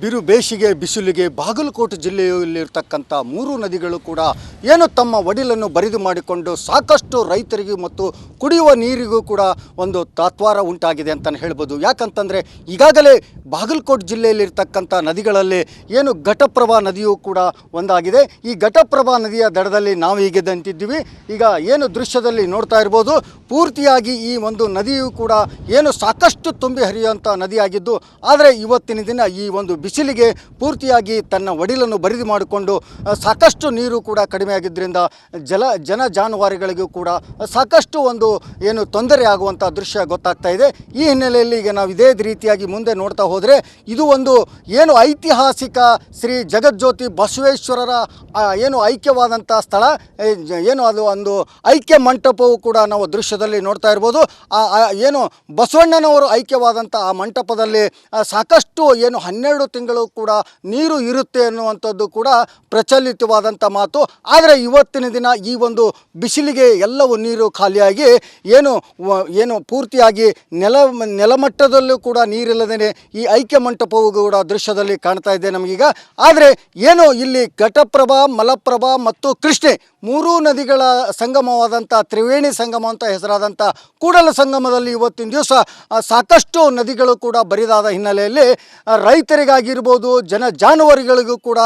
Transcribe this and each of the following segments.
ಬಿರು ಬೇಸಿಗೆ ಬಿಸಿಲಿಗೆ ಬಾಗಲಕೋಟೆ ಜಿಲ್ಲೆಯಲ್ಲಿರ್ತಕ್ಕಂಥ 3 ನದಿಗಳು ಕೂಡ ಏನು ತಮ್ಮ ಒಡಿಲನ್ನು ಬರಿದು ಮಾಡಿಕೊಂಡು ಸಾಕಷ್ಟು ರೈತರಿಗೂ ಮತ್ತು ಕುಡಿಯುವ ನೀರಿಗೂ ಕೂಡ ಒಂದು ತಾತ್ವಾರ ಉಂಟಾಗಿದೆ ಅಂತಲೇ ಹೇಳ್ಬೋದು. ಯಾಕಂತಂದರೆ ಈಗಾಗಲೇ ಬಾಗಲಕೋಟೆ ಜಿಲ್ಲೆಯಲ್ಲಿರ್ತಕ್ಕಂಥ ನದಿಗಳಲ್ಲಿ ಏನು ಘಟಪ್ರಭಾ ನದಿಯೂ ಕೂಡ ಒಂದಾಗಿದೆ. ಈ ಘಟಪ್ರಭಾ ನದಿಯ ದಡದಲ್ಲಿ ನಾವು ಹೀಗೆ ನಿಂತಿದ್ದೀವಿ. ಈಗ ಏನು ದೃಶ್ಯದಲ್ಲಿ ನೋಡ್ತಾ ಇರ್ಬೋದು, ಪೂರ್ತಿಯಾಗಿ ಈ ಒಂದು ನದಿಯು ಕೂಡ ಏನು ಸಾಕಷ್ಟು ತುಂಬಿ ಹರಿಯುವಂಥ ನದಿಯಾಗಿದ್ದು, ಆದರೆ ಇವತ್ತಿನ ದಿನ ಈ ಒಂದು ಬಿಸಿಲಿಗೆ ಪೂರ್ತಿಯಾಗಿ ತನ್ನ ಒಡಿಲನ್ನು ಬರಿದು ಮಾಡಿಕೊಂಡು ಸಾಕಷ್ಟು ನೀರು ಕೂಡ ಕಡಿಮೆ ಆಗಿದ್ದರಿಂದ ಜನ ಜಾನುವಾರುಗಳಿಗೂ ಕೂಡ ಸಾಕಷ್ಟು ಒಂದು ಏನು ತೊಂದರೆ ಆಗುವಂಥ ದೃಶ್ಯ ಗೊತ್ತಾಗ್ತಾ ಇದೆ. ಈ ಹಿನ್ನೆಲೆಯಲ್ಲಿ ಈಗ ನಾವು ಇದೇ ರೀತಿಯಾಗಿ ಮುಂದೆ ನೋಡ್ತಾ ಹೋದರೆ ಇದು ಒಂದು ಏನು ಐತಿಹಾಸಿಕ ಶ್ರೀ ಜಗಜ್ಯೋತಿ ಬಸವೇಶ್ವರರ ಏನು ಐಕ್ಯವಾದಂಥ ಸ್ಥಳ, ಏನು ಅದು ಒಂದು ಐಕ್ಯ ಮಂಟಪವು ಕೂಡ ನಾವು ದೃಶ್ಯದಲ್ಲಿ ನೋಡ್ತಾ ಇರ್ಬೋದು. ಏನು ಬಸವಣ್ಣನವರು ಐಕ್ಯವಾದಂಥ ಆ ಮಂಟಪದಲ್ಲಿ ಸಾಕಷ್ಟು ಏನು 12 ತಿಂಗಳು ಕೂಡ ನೀರು ಇರುತ್ತೆ ಅನ್ನುವಂಥದ್ದು ಕೂಡ ಪ್ರಚಲಿತವಾದಂಥ ಮಾತು. ಆದರೆ ಇವತ್ತಿನ ದಿನ ಈ ಒಂದು ಬಿಸಿಲಿಗೆ ಎಲ್ಲವೂ ನೀರು ಖಾಲಿಯಾಗಿ ಏನು ಪೂರ್ತಿಯಾಗಿ ನೆಲಮಟ್ಟದಲ್ಲೂ ಕೂಡ ನೀರಿಲ್ಲದೇ ಈ ಐಕ್ಯ ಮಂಟಪವು ಕೂಡ ದೃಶ್ಯದಲ್ಲಿ ಕಾಣ್ತಾ ಇದೆ ನಮಗೀಗ. ಆದರೆ ಏನು ಇಲ್ಲಿ ಘಟಪ್ರಭಾ, ಮಲಪ್ರಭಾ ಮತ್ತು ಕೃಷ್ಣೆ 3 ನದಿಗಳ ಸಂಗಮವಾದಂಥ ತ್ರಿವೇಣಿ ಸಂಗಮ ಅಂತ ಹೆಸರಾದಂಥ ಕೂಡಲ ಸಂಗಮದಲ್ಲಿ ಇವತ್ತಿನ ದಿವಸ ಸಾಕಷ್ಟು ನದಿಗಳು ಕೂಡ ಬರಿದಾದ ಹಿನ್ನೆಲೆಯಲ್ಲಿ ರೈತರಿಗಾಗಿರ್ಬೋದು, ಜಾನುವಾರುಗಳಿಗೂ ಕೂಡ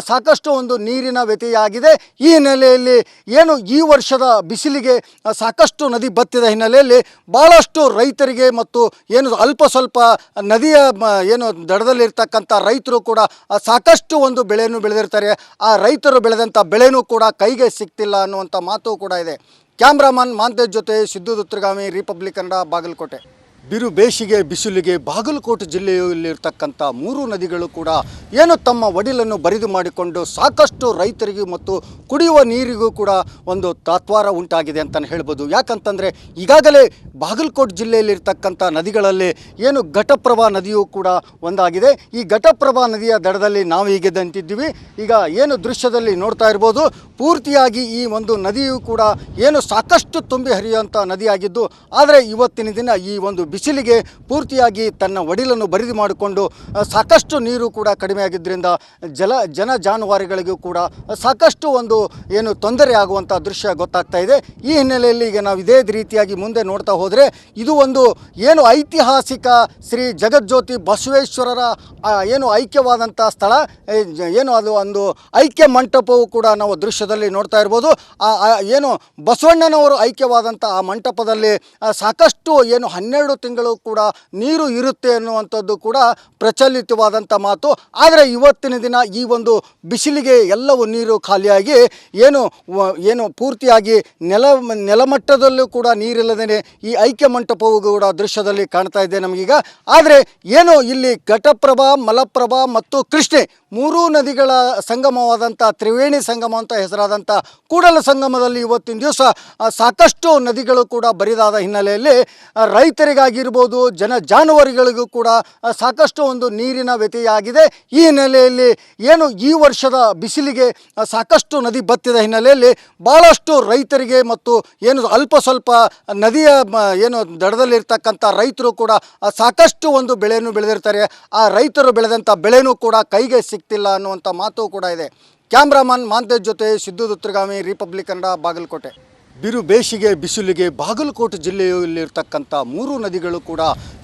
ಸಾಕಷ್ಟು ಒಂದು ನೀರಿನ ವ್ಯತ್ಯಯಾಗಿದೆ. ಈ ಹಿನ್ನೆಲೆಯಲ್ಲಿ ಏನು ಈ ವರ್ಷದ ಬಿಸಿಲಿಗೆ ಸಾಕಷ್ಟು ನದಿ ಬತ್ತಿದ ಹಿನ್ನೆಲೆಯಲ್ಲಿ ಭಾಳಷ್ಟು ರೈತರಿಗೆ ಮತ್ತು ಏನು ಅಲ್ಪ ಸ್ವಲ್ಪ ನದಿಯ ಏನು ದಡದಲ್ಲಿರ್ತಕ್ಕಂಥ ರೈತರು ಕೂಡ ಸಾಕಷ್ಟು ಒಂದು ಬೆಳೆಯನ್ನು ಬೆಳೆದಿರ್ತಾರೆ. ಆ ರೈತರು ಬೆಳೆದಂಥ ಬೆಳೆನೂ ಕೂಡ ಕೈಗೆ ಸಿಗ್ತಿಲ್ಲ ಅನ್ನುವಂಥ ಮಾತು ಕೂಡ ಇದೆ. ಕ್ಯಾಮ್ರಾಮನ್ ಮಾಂತೇಶ್ ಜೊತೆ ಸಿದ್ದು ದುತ್ರಗಾಮಿ, ರಿಪಬ್ಲಿಕ್ ಕನ್ನಡ, ಬಾಗಲಕೋಟೆ. ಬಿರು ಬೇಸಿಗೆ ಬಿಸಿಲಿಗೆ ಬಾಗಲಕೋಟೆ ಜಿಲ್ಲೆಯಲ್ಲಿರ್ತಕ್ಕಂಥ 3 ನದಿಗಳು ಕೂಡ ಏನು ತಮ್ಮ ಒಡಿಲನ್ನು ಬರಿದು ಮಾಡಿಕೊಂಡು ಸಾಕಷ್ಟು ರೈತರಿಗೂ ಮತ್ತು ಕುಡಿಯುವ ನೀರಿಗೂ ಕೂಡ ಒಂದು ತಾತ್ವಾರ ಉಂಟಾಗಿದೆ ಅಂತಲೇ ಹೇಳ್ಬೋದು. ಯಾಕಂತಂದರೆ ಈಗಾಗಲೇ ಬಾಗಲಕೋಟೆ ಜಿಲ್ಲೆಯಲ್ಲಿರ್ತಕ್ಕಂಥ ನದಿಗಳಲ್ಲಿ ಏನು ಘಟಪ್ರಭಾ ನದಿಯೂ ಕೂಡ ಒಂದಾಗಿದೆ. ಈ ಘಟಪ್ರಭಾ ನದಿಯ ದಡದಲ್ಲಿ ನಾವು ಹೀಗೆ ನಿಂತಿದ್ದೀವಿ. ಈಗ ಏನು ದೃಶ್ಯದಲ್ಲಿ ನೋಡ್ತಾ ಇರ್ಬೋದು, ಪೂರ್ತಿಯಾಗಿ ಈ ಒಂದು ನದಿಯು ಕೂಡ ಏನು ಸಾಕಷ್ಟು ತುಂಬಿ ಹರಿಯುವಂಥ ನದಿಯಾಗಿದ್ದು, ಆದರೆ ಇವತ್ತಿನ ದಿನ ಈ ಒಂದು ಬಿಸಿಲಿಗೆ ಪೂರ್ತಿಯಾಗಿ ತನ್ನ ಒಡಿಲನ್ನು ಬರಿದು ಮಾಡಿಕೊಂಡು ಸಾಕಷ್ಟು ನೀರು ಕೂಡ ಕಡಿಮೆ ಆಗಿದ್ದರಿಂದ ಜನ ಜಾನುವಾರುಗಳಿಗೂ ಕೂಡ ಸಾಕಷ್ಟು ಒಂದು ಏನು ತೊಂದರೆ ಆಗುವಂಥ ದೃಶ್ಯ ಗೊತ್ತಾಗ್ತಾ ಇದೆ. ಈ ಹಿನ್ನೆಲೆಯಲ್ಲಿ ಈಗ ನಾವು ಇದೇ ರೀತಿಯಾಗಿ ಮುಂದೆ ನೋಡ್ತಾ ಹೋದರೆ ಇದು ಒಂದು ಏನು ಐತಿಹಾಸಿಕ ಶ್ರೀ ಜಗಜ್ಯೋತಿ ಬಸವೇಶ್ವರರ ಏನು ಐಕ್ಯವಾದಂಥ ಸ್ಥಳ, ಏನು ಅದು ಒಂದು ಐಕ್ಯ ಮಂಟಪವು ಕೂಡ ನಾವು ದೃಶ್ಯದಲ್ಲಿ ನೋಡ್ತಾ ಇರ್ಬೋದು. ಏನು ಬಸವಣ್ಣನವರು ಐಕ್ಯವಾದಂಥ ಆ ಮಂಟಪದಲ್ಲಿ ಸಾಕಷ್ಟು ಏನು 12 ತಿಂಗಳು ಕೂಡ ನೀರು ಇರುತ್ತೆ ಅನ್ನುವಂಥದ್ದು ಕೂಡ ಪ್ರಚಲಿತವಾದಂಥ ಮಾತು. ಆದರೆ ಇವತ್ತಿನ ದಿನ ಈ ಒಂದು ಬಿಸಿಲಿಗೆ ಎಲ್ಲವೂ ನೀರು ಖಾಲಿಯಾಗಿ ಏನು ಪೂರ್ತಿಯಾಗಿ ನೆಲಮಟ್ಟದಲ್ಲೂ ಕೂಡ ನೀರಿಲ್ಲದೇ ಈ ಐಕ್ಯ ಮಂಟಪವು ಕೂಡ ದೃಶ್ಯದಲ್ಲಿ ಕಾಣ್ತಾ ಇದೆ ನಮಗೀಗ. ಆದರೆ ಏನು ಇಲ್ಲಿ ಘಟಪ್ರಭಾ, ಮಲಪ್ರಭಾ ಮತ್ತು ಕೃಷ್ಣೆ 3 ನದಿಗಳ ಸಂಗಮವಾದಂಥ ತ್ರಿವೇಣಿ ಸಂಗಮ ಅಂತ ಹೆಸರಾದಂಥ ಕೂಡಲ ಸಂಗಮದಲ್ಲಿ ಇವತ್ತಿನ ದಿವಸ ಸಾಕಷ್ಟು ನದಿಗಳು ಕೂಡ ಬರಿದಾದ ಹಿನ್ನೆಲೆಯಲ್ಲಿ ರೈತರಿಗಾಗಿರ್ಬೋದು, ಜಾನುವಾರುಗಳಿಗೂ ಕೂಡ ಸಾಕಷ್ಟು ಒಂದು ನೀರಿನ ವ್ಯತ್ಯಯಾಗಿದೆ. ಈ ಹಿನ್ನೆಲೆಯಲ್ಲಿ ಏನು ಈ ವರ್ಷದ ಬಿಸಿಲಿಗೆ ಸಾಕಷ್ಟು ನದಿ ಬತ್ತಿದ ಹಿನ್ನೆಲೆಯಲ್ಲಿ ಭಾಳಷ್ಟು ರೈತರಿಗೆ ಮತ್ತು ಏನು ಅಲ್ಪ ಸ್ವಲ್ಪ ನದಿಯ ಏನು ದಡದಲ್ಲಿರ್ತಕ್ಕಂಥ ರೈತರು ಕೂಡ ಸಾಕಷ್ಟು ಒಂದು ಬೆಳೆಯನ್ನು ಬೆಳೆದಿರ್ತಾರೆ. ಆ ರೈತರು ಬೆಳೆದಂಥ ಬೆಳೆನೂ ಕೂಡ ಕೈಗೆ ಸಿಗ್ತಿಲ್ಲ ಅನ್ನುವಂಥ ಮಾತು ಕೂಡ ಇದೆ. ಕ್ಯಾಮ್ರಾಮನ್ ಮಾಂತೇಶ್ ಜೊತೆ ಸಿದ್ದು ದುತ್ರಗಾಮಿ, ರಿಪಬ್ಲಿಕ್ ಕನ್ನಡ, ಬಾಗಲಕೋಟೆ. ಬಿರು ಬೇಸಿಗೆ ಬಿಸಿಲಿಗೆ ಬಾಗಲಕೋಟೆ ಜಿಲ್ಲೆಯಲ್ಲಿರ್ತಕ್ಕಂಥ 3 ನದಿಗಳು ಕೂಡ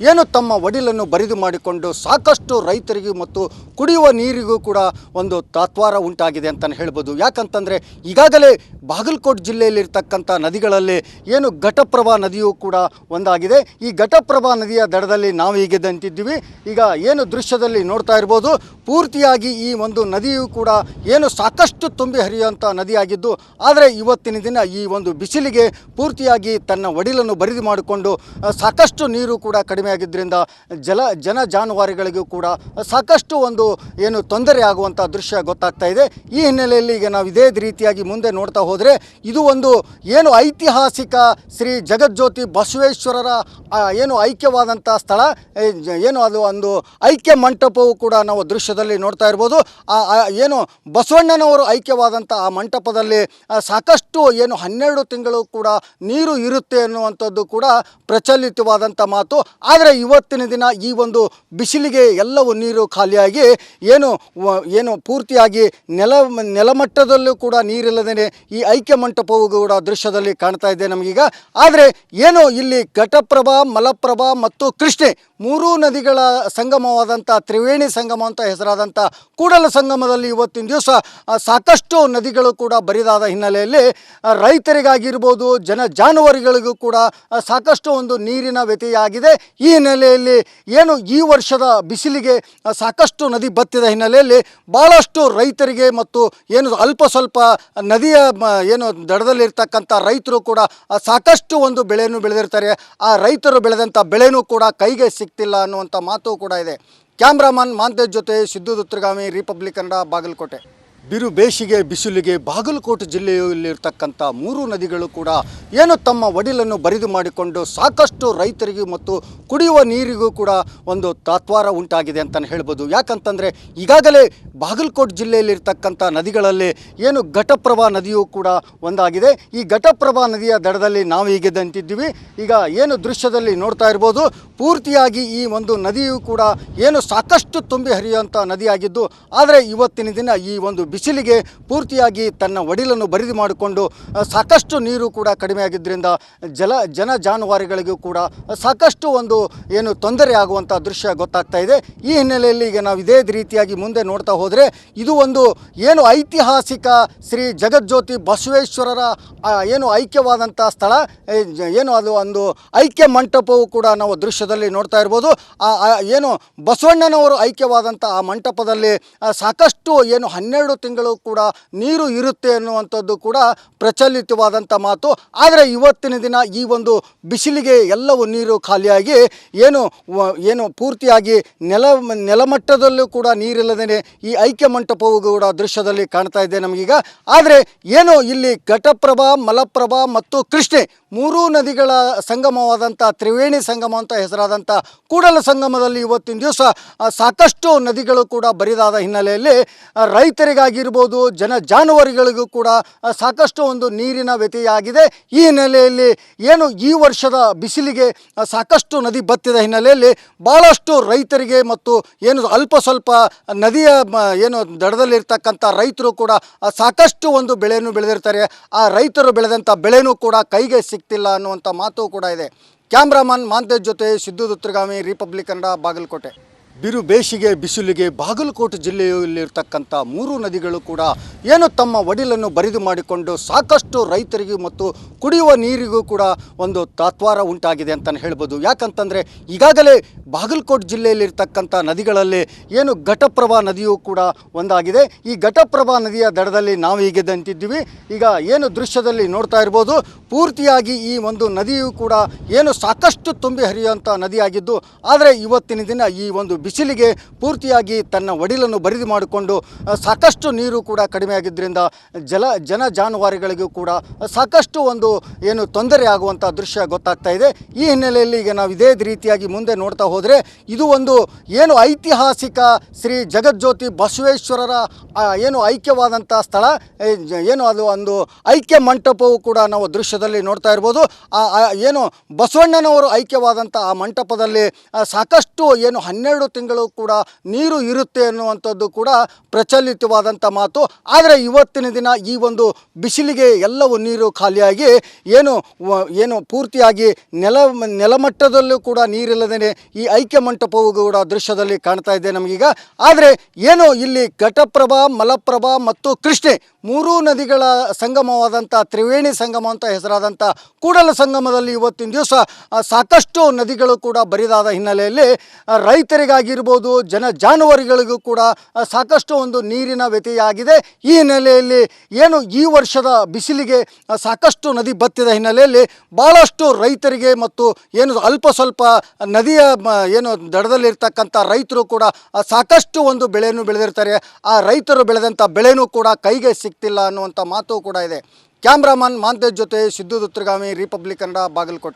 ಏನು ತಮ್ಮ ಒಡಿಲನ್ನು ಬರಿದು ಮಾಡಿಕೊಂಡು ಸಾಕಷ್ಟು ರೈತರಿಗೂ ಮತ್ತು ಕುಡಿಯುವ ನೀರಿಗೂ ಕೂಡ ಒಂದು ತಾತ್ವಾರ ಉಂಟಾಗಿದೆ ಅಂತಲೇ ಹೇಳ್ಬೋದು. ಯಾಕಂತಂದರೆ ಈಗಾಗಲೇ ಬಾಗಲಕೋಟೆ ಜಿಲ್ಲೆಯಲ್ಲಿರ್ತಕ್ಕಂಥ ನದಿಗಳಲ್ಲಿ ಏನು ಘಟಪ್ರಭಾ ನದಿಯೂ ಕೂಡ ಒಂದಾಗಿದೆ. ಈ ಘಟಪ್ರಭಾ ನದಿಯ ದಡದಲ್ಲಿ ನಾವು ಹೀಗೆ ನಿಂತಿದ್ದೀವಿ. ಈಗ ಏನು ದೃಶ್ಯದಲ್ಲಿ ನೋಡ್ತಾ ಇರ್ಬೋದು, ಪೂರ್ತಿಯಾಗಿ ಈ ಒಂದು ನದಿಯು ಕೂಡ ಏನು ಸಾಕಷ್ಟು ತುಂಬಿ ಹರಿಯುವಂಥ ನದಿಯಾಗಿದ್ದು, ಆದರೆ ಇವತ್ತಿನ ದಿನ ಈ ಒಂದು ಬಿಸಿಲಿಗೆ ಪೂರ್ತಿಯಾಗಿ ತನ್ನ ಒಡಿಲನ್ನು ಬರಿದು ಮಾಡಿಕೊಂಡು ಸಾಕಷ್ಟು ನೀರು ಕೂಡ ಕಡಿಮೆ ಆಗಿದ್ದರಿಂದ ಜನ ಜಾನುವಾರುಗಳಿಗೂ ಕೂಡ ಸಾಕಷ್ಟು ಒಂದು ಏನು ತೊಂದರೆ ಆಗುವಂಥ ದೃಶ್ಯ ಗೊತ್ತಾಗ್ತಾ ಇದೆ. ಈ ಹಿನ್ನೆಲೆಯಲ್ಲಿ ಈಗ ನಾವು ಇದೇ ರೀತಿಯಾಗಿ ಮುಂದೆ ನೋಡ್ತಾ ಹೋದರೆ ಇದು ಒಂದು ಏನು ಐತಿಹಾಸಿಕ ಶ್ರೀ ಜಗಜ್ಯೋತಿ ಬಸವೇಶ್ವರರ ಏನು ಐಕ್ಯವಾದಂಥ ಸ್ಥಳ, ಏನು ಅದು ಒಂದು ಐಕ್ಯ ಮಂಟಪವು ಕೂಡ ನಾವು ದೃಶ್ಯದಲ್ಲಿ ನೋಡ್ತಾ ಇರ್ಬೋದು. ಏನು ಬಸವಣ್ಣನವರು ಐಕ್ಯವಾದಂಥ ಆ ಮಂಟಪದಲ್ಲಿ ಸಾಕಷ್ಟು ಏನು 12 ತಿಂಗಳು ಕೂಡ ನೀರು ಇರುತ್ತೆ ಅನ್ನುವಂಥದ್ದು ಕೂಡ ಪ್ರಚಲಿತವಾದಂಥ ಮಾತು. ಆದರೆ ಇವತ್ತಿನ ದಿನ ಈ ಒಂದು ಬಿಸಿಲಿಗೆ ಎಲ್ಲವೂ ನೀರು ಖಾಲಿಯಾಗಿ ಏನು ಪೂರ್ತಿಯಾಗಿ ನೆಲಮಟ್ಟದಲ್ಲೂ ಕೂಡ ನೀರಿಲ್ಲದೇ ಈ ಐಕ್ಯ ಮಂಟಪವು ಕೂಡ ದೃಶ್ಯದಲ್ಲಿ ಕಾಣ್ತಾ ಇದೆ ನಮಗೀಗ. ಆದರೆ ಇಲ್ಲಿ ಘಟಪ್ರಭಾ, ಮಲಪ್ರಭಾ ಮತ್ತು ಕೃಷ್ಣೆ ಮೂರೂ ನದಿಗಳ ಸಂಗಮವಾದಂಥ ತ್ರಿವೇಣಿ ಸಂಗಮ ಅಂತ ಹೆಸರಾದಂಥ ಕೂಡಲ ಸಂಗಮದಲ್ಲಿ ಇವತ್ತಿನ ದಿವಸ ಸಾಕಷ್ಟು ನದಿಗಳು ಕೂಡ ಬರಿದಾದ ಹಿನ್ನೆಲೆಯಲ್ಲಿ ರೈತರಿಗಾಗಿರ್ಬೋದು, ಜಾನುವಾರುಗಳಿಗೂ ಕೂಡ ಸಾಕಷ್ಟು ಒಂದು ನೀರಿನ ವ್ಯತ್ಯಯಾಗಿದೆ. ಈ ಹಿನ್ನೆಲೆಯಲ್ಲಿ ಈ ವರ್ಷದ ಬಿಸಿಲಿಗೆ ಸಾಕಷ್ಟು ನದಿ ಬತ್ತಿದ ಹಿನ್ನೆಲೆಯಲ್ಲಿ ಭಾಳಷ್ಟು ರೈತರಿಗೆ ಮತ್ತು ಅಲ್ಪ ಸ್ವಲ್ಪ ನದಿಯ ದಡದಲ್ಲಿರ್ತಕ್ಕಂಥ ರೈತರು ಕೂಡ ಸಾಕಷ್ಟು ಒಂದು ಬೆಳೆಯನ್ನು ಬೆಳೆದಿರ್ತಾರೆ. ಆ ರೈತರು ಬೆಳೆದಂಥ ಬೆಳೆನೂ ಕೂಡ ಕೈಗೆ ಸಿಗ್ತಿಲ್ಲ ಅನ್ನುವಂಥ ಮಾತು ಕೂಡ ಇದೆ. ಕ್ಯಾಮ್ರಾಮನ್ ಮಾಂತೇಶ್ ಜೊತೆ ಸಿದ್ದು ದುತ್ರಗಾಮಿ, ರಿಪಬ್ಲಿಕ್ ಕನ್ನಡ, ಬಾಗಲಕೋಟೆ. ಬಿರು ಬೇಸಿಗೆ ಬಿಸಿಲಿಗೆ ಬಾಗಲಕೋಟೆ ಜಿಲ್ಲೆಯಲ್ಲಿರ್ತಕ್ಕಂಥ ಮೂರು ನದಿಗಳು ಕೂಡ ತಮ್ಮ ಒಡಿಲನ್ನು ಬರಿದು ಮಾಡಿಕೊಂಡು ಸಾಕಷ್ಟು ರೈತರಿಗೂ ಮತ್ತು ಕುಡಿಯುವ ನೀರಿಗೂ ಕೂಡ ಒಂದು ತಾತ್ವಾರ ಉಂಟಾಗಿದೆ ಅಂತಲೇ ಹೇಳ್ಬೋದು. ಯಾಕಂತಂದರೆ ಈಗಾಗಲೇ ಬಾಗಲಕೋಟೆ ಜಿಲ್ಲೆಯಲ್ಲಿರ್ತಕ್ಕಂಥ ನದಿಗಳಲ್ಲಿ ಘಟಪ್ರಭಾ ನದಿಯೂ ಕೂಡ ಒಂದಾಗಿದೆ. ಈ ಘಟಪ್ರಭಾ ನದಿಯ ದಡದಲ್ಲಿ ನಾವು ಹೀಗೆ ನಿಂತಿದ್ದೀವಿ. ಈಗ ದೃಶ್ಯದಲ್ಲಿ ನೋಡ್ತಾ ಇರ್ಬೋದು, ಪೂರ್ತಿಯಾಗಿ ಈ ಒಂದು ನದಿಯೂ ಕೂಡ ಸಾಕಷ್ಟು ತುಂಬಿ ಹರಿಯುವಂಥ ನದಿಯಾಗಿದ್ದು, ಆದರೆ ಇವತ್ತಿನ ದಿನ ಈ ಒಂದು ಬಿಸಿಲಿಗೆ ಪೂರ್ತಿಯಾಗಿ ತನ್ನ ಒಡಿಲನ್ನು ಬರಿದು ಮಾಡಿಕೊಂಡು ಸಾಕಷ್ಟು ನೀರು ಕೂಡ ಕಡಿಮೆ ಆಗಿದ್ದರಿಂದ ಜಾನುವಾರುಗಳಿಗೂ ಕೂಡ ಸಾಕಷ್ಟು ಒಂದು ತೊಂದರೆ ಆಗುವಂಥ ದೃಶ್ಯ ಗೊತ್ತಾಗ್ತಾ ಇದೆ. ಈ ಹಿನ್ನೆಲೆಯಲ್ಲಿ ಈಗ ನಾವು ಇದೇ ರೀತಿಯಾಗಿ ಮುಂದೆ ನೋಡ್ತಾ ಹೋದರೆ ಇದು ಒಂದು ಐತಿಹಾಸಿಕ ಶ್ರೀ ಜಗಜ್ಯೋತಿ ಬಸವೇಶ್ವರರ ಐಕ್ಯವಾದಂಥ ಸ್ಥಳ, ಅದು ಒಂದು ಐಕ್ಯ ಮಂಟಪವು ಕೂಡ ನಾವು ದೃಶ್ಯದಲ್ಲಿ ನೋಡ್ತಾ ಇರ್ಬೋದು. ಬಸವಣ್ಣನವರು ಐಕ್ಯವಾದಂಥ ಆ ಮಂಟಪದಲ್ಲಿ ಸಾಕಷ್ಟು 12 ತಿಂಗಳು ಕೂಡ ನೀರು ಇರುತ್ತೆ ಅನ್ನುವಂಥದ್ದು ಕೂಡ ಪ್ರಚಲಿತವಾದಂಥ ಮಾತು. ಆದರೆ ಇವತ್ತಿನ ದಿನ ಈ ಒಂದು ಬಿಸಿಲಿಗೆ ಎಲ್ಲವೂ ನೀರು ಖಾಲಿಯಾಗಿ ಪೂರ್ತಿಯಾಗಿ ನೆಲಮಟ್ಟದಲ್ಲೂ ಕೂಡ ನೀರಿಲ್ಲದೇ ಈ ಐಕ್ಯ ಮಂಟಪವು ಕೂಡ ದೃಶ್ಯದಲ್ಲಿ ಕಾಣ್ತಾ ಇದೆ ನಮಗೀಗ. ಆದರೆ ಇಲ್ಲಿ ಘಟಪ್ರಭಾ, ಮಲಪ್ರಭಾ ಮತ್ತು ಕೃಷ್ಣೆ ಮೂರೂ ನದಿಗಳ ಸಂಗಮವಾದಂಥ ತ್ರಿವೇಣಿ ಸಂಗಮ ಅಂತ ಹೆಸರಾದಂಥ ಕೂಡಲ ಸಂಗಮದಲ್ಲಿ ಇವತ್ತಿನ ದಿವಸ ಸಾಕಷ್ಟು ನದಿಗಳು ಕೂಡ ಬರಿದಾದ ಹಿನ್ನೆಲೆಯಲ್ಲಿ ರೈತರಿಗಾಗಿರ್ಬೋದು, ಜಾನುವಾರುಗಳಿಗೂ ಕೂಡ ಸಾಕಷ್ಟು ಒಂದು ನೀರಿನ ವ್ಯತ್ಯಯಾಗಿದೆ. ಈ ಹಿನ್ನೆಲೆಯಲ್ಲಿ ಈ ವರ್ಷದ ಬಿಸಿಲಿಗೆ ಸಾಕಷ್ಟು ನದಿ ಬತ್ತಿದ ಹಿನ್ನೆಲೆಯಲ್ಲಿ ಭಾಳಷ್ಟು ರೈತರಿಗೆ ಮತ್ತು ಅಲ್ಪ ಸ್ವಲ್ಪ ನದಿಯ ದಡದಲ್ಲಿರ್ತಕ್ಕಂಥ ರೈತರು ಕೂಡ ಸಾಕಷ್ಟು ಒಂದು ಬೆಳೆಯನ್ನು ಬೆಳೆದಿರ್ತಾರೆ. ಆ ರೈತರು ಬೆಳೆದಂಥ ಬೆಳೆನೂ ಕೂಡ ಕೈಗೆ ಸಿಗ್ತಿಲ್ಲ ಅನ್ನುವಂಥ ಮಾತು ಕೂಡ ಇದೆ. ಕ್ಯಾಮ್ರಾಮನ್ ಮಾಂತೇಶ್ ಜೊತೆ ಸಿದ್ದು ದುತ್ರಗಾಮಿ, ರಿಪಬ್ಲಿಕ್ ಕನ್ನಡ, ಬಾಗಲಕೋಟೆ. ಬಿರು ಬೇಸಿಗೆ ಬಿಸಿಲಿಗೆ ಬಾಗಲಕೋಟೆ ಜಿಲ್ಲೆಯಲ್ಲಿರ್ತಕ್ಕಂಥ ಮೂರು ನದಿಗಳು ಕೂಡ ತಮ್ಮ ಒಡಿಲನ್ನು ಬರಿದು ಮಾಡಿಕೊಂಡು ಸಾಕಷ್ಟು ರೈತರಿಗೂ ಮತ್ತು ಕುಡಿಯುವ ನೀರಿಗೂ ಕೂಡ ಒಂದು ತಾತ್ವಾರ ಉಂಟಾಗಿದೆ ಅಂತಲೇ ಹೇಳ್ಬೋದು. ಯಾಕಂತಂದರೆ ಈಗಾಗಲೇ ಬಾಗಲಕೋಟೆ ಜಿಲ್ಲೆಯಲ್ಲಿರ್ತಕ್ಕಂಥ ನದಿಗಳಲ್ಲಿ ಘಟಪ್ರಭಾ ನದಿಯೂ ಕೂಡ ಒಂದಾಗಿದೆ. ಈ ಘಟಪ್ರಭಾ ನದಿಯ ದಡದಲ್ಲಿ ನಾವು ಹೀಗೆ ನಿಂತಿದ್ದೀವಿ. ಈಗ ದೃಶ್ಯದಲ್ಲಿ ನೋಡ್ತಾ ಇರ್ಬೋದು, ಪೂರ್ತಿಯಾಗಿ ಈ ಒಂದು ನದಿಯೂ ಕೂಡ ಸಾಕಷ್ಟು ತುಂಬಿ ಹರಿಯುವಂಥ ನದಿಯಾಗಿದ್ದು, ಆದರೆ ಇವತ್ತಿನ ದಿನ ಈ ಒಂದು ಬಿಸಿಲಿಗೆ ಪೂರ್ತಿಯಾಗಿ ತನ್ನ ಒಡಿಲನ್ನು ಬರಿದು ಮಾಡಿಕೊಂಡು ಸಾಕಷ್ಟು ನೀರು ಕೂಡ ಕಡಿಮೆ ಆಗಿದ್ದರಿಂದ ಜಾನುವಾರುಗಳಿಗೂ ಕೂಡ ಸಾಕಷ್ಟು ಒಂದು ತೊಂದರೆ ಆಗುವಂಥ ದೃಶ್ಯ ಗೊತ್ತಾಗ್ತಾ ಇದೆ. ಈ ಹಿನ್ನೆಲೆಯಲ್ಲಿ ಈಗ ನಾವು ಇದೇ ರೀತಿಯಾಗಿ ಮುಂದೆ ನೋಡ್ತಾ ಹೋದರೆ ಇದು ಒಂದು ಐತಿಹಾಸಿಕ ಶ್ರೀ ಜಗಜ್ಯೋತಿ ಬಸವೇಶ್ವರರ ಐಕ್ಯವಾದಂಥ ಸ್ಥಳ, ಅದು ಒಂದು ಐಕ್ಯ ಮಂಟಪವು ಕೂಡ ನಾವು ದೃಶ್ಯದಲ್ಲಿ ನೋಡ್ತಾ ಇರ್ಬೋದು. ಬಸವಣ್ಣನವರು ಐಕ್ಯವಾದಂಥ ಆ ಮಂಟಪದಲ್ಲಿ ಸಾಕಷ್ಟು 12 ತಿಂಗಳು ಕೂಡ ನೀರು ಇರುತ್ತೆ ಅನ್ನುವಂಥದ್ದು ಕೂಡ ಪ್ರಚಲಿತವಾದಂಥ ಮಾತು. ಆದರೆ ಇವತ್ತಿನ ದಿನ ಈ ಒಂದು ಬಿಸಿಲಿಗೆ ಎಲ್ಲವೂ ನೀರು ಖಾಲಿಯಾಗಿ ಪೂರ್ತಿಯಾಗಿ ನೆಲಮಟ್ಟದಲ್ಲೂ ಕೂಡ ನೀರಿಲ್ಲದೇ ಈ ಐಕ್ಯ ಮಂಟಪವು ಕೂಡ ದೃಶ್ಯದಲ್ಲಿ ಕಾಣ್ತಾ ಇದೆ ನಮಗೀಗ. ಆದರೆ ಇಲ್ಲಿ ಘಟಪ್ರಭಾ, ಮಲಪ್ರಭಾ ಮತ್ತು ಕೃಷ್ಣೆ ಮೂರೂ ನದಿಗಳ ಸಂಗಮವಾದಂಥ ತ್ರಿವೇಣಿ ಸಂಗಮ ಅಂತ ಹೆಸರಾದಂಥ ಕೂಡಲ ಸಂಗಮದಲ್ಲಿ ಇವತ್ತಿನ ದಿವಸ ಸಾಕಷ್ಟು ನದಿಗಳು ಕೂಡ ಬರಿದಾದ ಹಿನ್ನೆಲೆಯಲ್ಲಿ ರೈತರಿಗಾಗಿರ್ಬೋದು, ಜಾನುವಾರುಗಳಿಗೂ ಕೂಡ ಸಾಕಷ್ಟು ಒಂದು ನೀರಿನ ವ್ಯತ್ಯಯಾಗಿದೆ. ಈ ಹಿನ್ನೆಲೆಯಲ್ಲಿ ಈ ವರ್ಷದ ಬಿಸಿಲಿಗೆ ಸಾಕಷ್ಟು ನದಿ ಬತ್ತಿದ ಹಿನ್ನೆಲೆಯಲ್ಲಿ ಭಾಳಷ್ಟು ರೈತರಿಗೆ ಮತ್ತು ಅಲ್ಪ ಸ್ವಲ್ಪ ನದಿಯ ದಡದಲ್ಲಿರ್ತಕ್ಕಂಥ ರೈತರು ಕೂಡ ಸಾಕಷ್ಟು ಒಂದು ಬೆಳೆಯನ್ನು ಬೆಳೆದಿರ್ತಾರೆ. ಆ ರೈತರು ಬೆಳೆದಂಥ ಬೆಳೆನೂ ಕೂಡ ಕೈಗೆ ಸಿಗ್ತಿಲ್ಲ ಅನ್ನುವಂಥ ಮಾತು ಕೂಡ ಇದೆ. ಕ್ಯಾಮ್ರಾಮನ್ ಮಾಂತೇಶ್ ಜೊತೆ ಸಿದ್ದು ದುತ್ರಗಾಮಿ, ರಿಪಬ್ಲಿಕ್ ಕನ್ನಡ, ಬಾಗಲಕೋಟೆ.